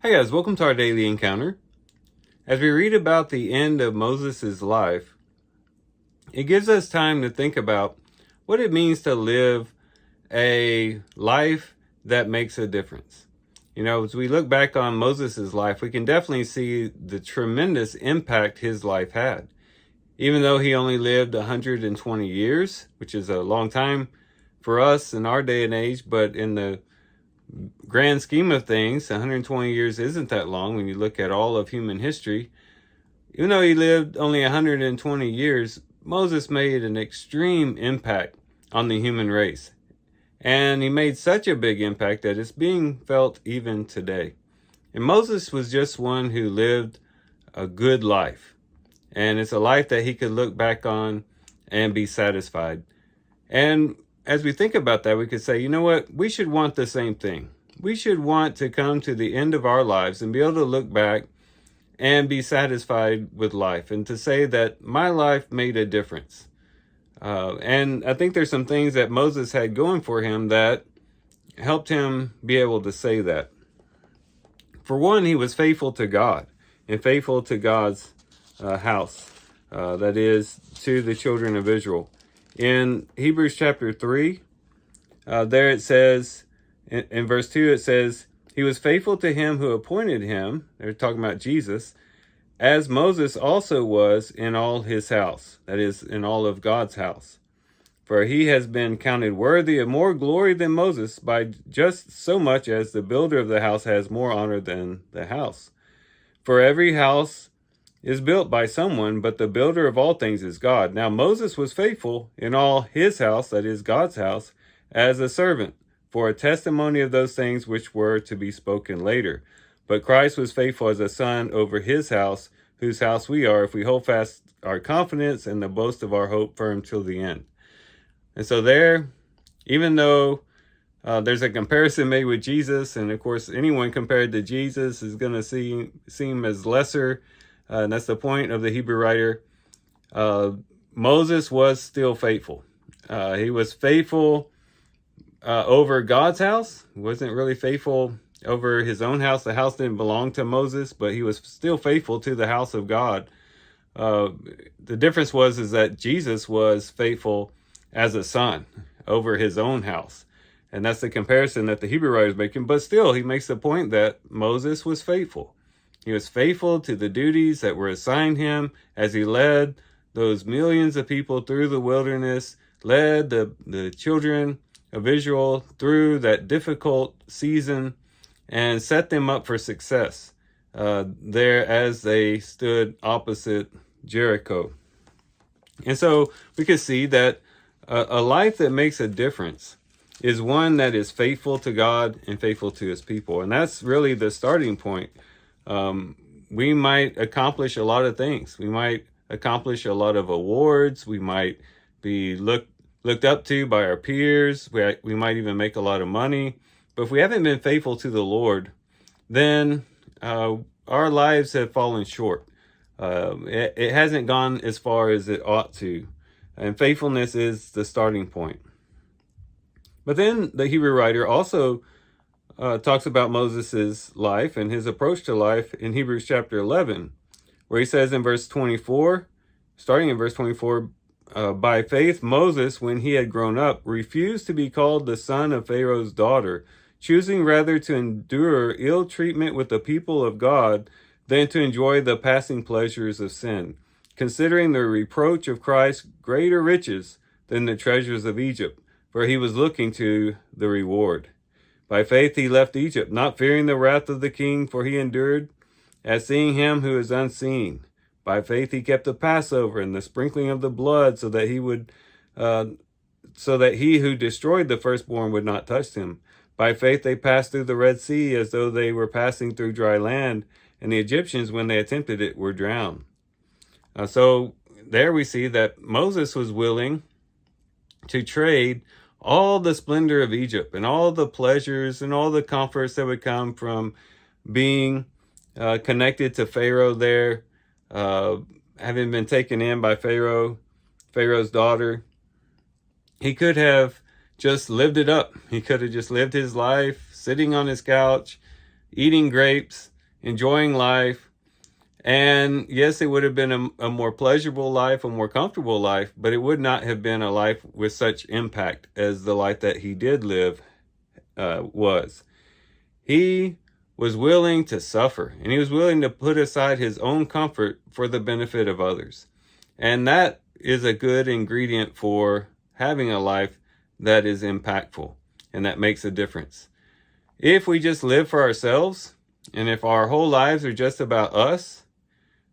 Hi guys, welcome to our daily encounter. As we read about the end of Moses' life, it gives us time to think about what it means to live a life that makes a difference. As we look back on Moses' life, we can definitely see the tremendous impact his life had. Even though he only lived 120 years, which is a long time for us in our day and age, but in the grand scheme of things, 120 years isn't that long when you look at all of human history. Even though he lived only 120 years, Moses made an extreme impact on the human race. And he made such a big impact that it's being felt even today. And Moses was just one who lived a good life. And it's a life that he could look back on and be satisfied. And as we think about that, we could say, you know what? We should want the same thing. We should want to come to the end of our lives and be able to look back and be satisfied with life and to say that my life made a difference. And I think there's some things that Moses had going for him that helped him be able to say that. For one, he was faithful to God and faithful to God's house, that is, to the children of Israel. In Hebrews chapter 3, there it says, in verse 2, it says, he was faithful to him who appointed him, they're talking about Jesus, as Moses also was in all his house, that is, in all of God's house. For he has been counted worthy of more glory than Moses by just so much as the builder of the house has more honor than the house. For every house is built by someone, but the builder of all things is God. Now Moses was faithful in all his house, that is God's house, as a servant, for a testimony of those things which were to be spoken later. But Christ was faithful as a son over his house, whose house we are, if we hold fast our confidence and the boast of our hope firm till the end. And so there, even though there's a comparison made with Jesus, and of course anyone compared to Jesus is going to seem as lesser, and that's the point of the Hebrew writer, Moses was still faithful. He was faithful over God's house. He wasn't really faithful over his own house. The house didn't belong to Moses, but he was still faithful to the house of God. The difference is that Jesus was faithful as a son over his own house. And that's the comparison that the Hebrew writer is making. But still, he makes the point that Moses was faithful. He was faithful to the duties that were assigned him as he led those millions of people through the wilderness, led the children of Israel through that difficult season, and set them up for success there as they stood opposite Jericho. And so we can see that a life that makes a difference is one that is faithful to God and faithful to his people. And that's really the starting point. We might accomplish a lot of things. We might accomplish a lot of awards. We might be looked up to by our peers. We might even make a lot of money. But if we haven't been faithful to the Lord, then our lives have fallen short. It hasn't gone as far as it ought to. And faithfulness is the starting point. But then the Hebrew writer also talks about Moses' life and his approach to life in Hebrews chapter 11, where he says in verse 24, starting in verse 24, by faith Moses, when he had grown up, refused to be called the son of Pharaoh's daughter, choosing rather to endure ill treatment with the people of God than to enjoy the passing pleasures of sin, considering the reproach of Christ greater riches than the treasures of Egypt, for he was looking to the reward. By faith he left Egypt, not fearing the wrath of the king, for he endured as seeing him who is unseen. By faith he kept the Passover and the sprinkling of the blood, so that he who destroyed the firstborn would not touch him. By faith they passed through the Red Sea as though they were passing through dry land, and the Egyptians, when they attempted it, were drowned. So there we see that Moses was willing to trade all the splendor of Egypt and all the pleasures and all the comforts that would come from being connected to Pharaoh there, having been taken in by Pharaoh's daughter. He could have just lived it up. He could have just lived his life sitting on his couch, eating grapes, enjoying life. And yes, it would have been a more pleasurable life, a more comfortable life, but it would not have been a life with such impact as the life that he did live was. He was willing to suffer, and he was willing to put aside his own comfort for the benefit of others. And that is a good ingredient for having a life that is impactful and that makes a difference. If we just live for ourselves, and if our whole lives are just about us,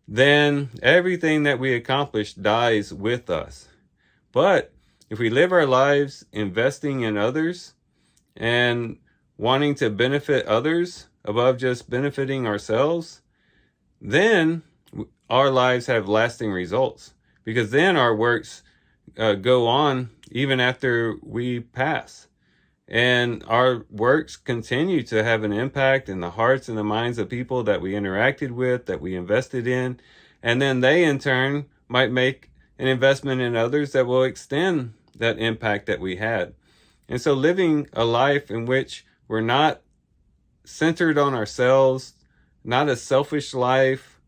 then everything that we accomplish dies with us. But if we live our lives investing in others and wanting to benefit others above just benefiting ourselves, then our lives have lasting results, because then our works go on even after we pass. And our works continue to have an impact in the hearts and the minds of people that we interacted with, that we invested in. And then they, in turn, might make an investment in others that will extend that impact that we had. And so living a life in which we're not centered on ourselves, not a selfish life,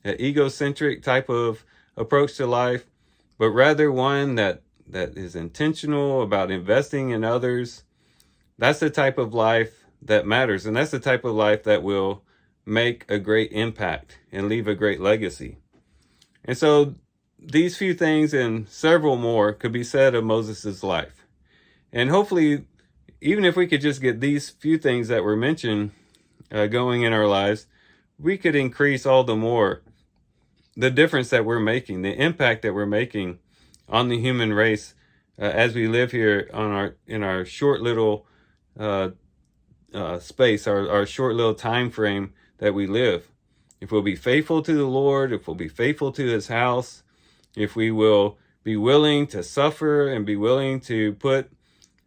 an egocentric type of approach to life, but rather one that is intentional about investing in others. That's the type of life that matters, and that's the type of life that will make a great impact and leave a great legacy. And so these few things and several more could be said of Moses' life. And hopefully, even if we could just get these few things that were mentioned going in our lives, we could increase all the more the difference that we're making, the impact that we're making on the human race as we live here in our short little space, our short little time frame that we live. If we'll be faithful to the Lord, if we'll be faithful to his house, if we will be willing to suffer and be willing to put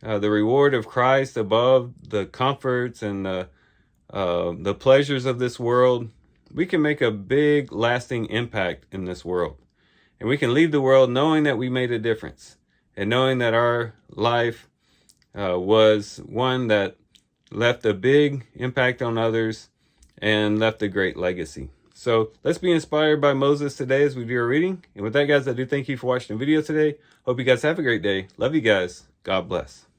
the reward of Christ above the comforts and the pleasures of this world, we can make a big lasting impact in this world. And we can leave the world knowing that we made a difference, and knowing that our life was one that left a big impact on others and left a great legacy. So let's be inspired by Moses today as we do our reading. And with that, guys, I do thank you for watching the video today. Hope you guys have a great day. Love you guys. God bless.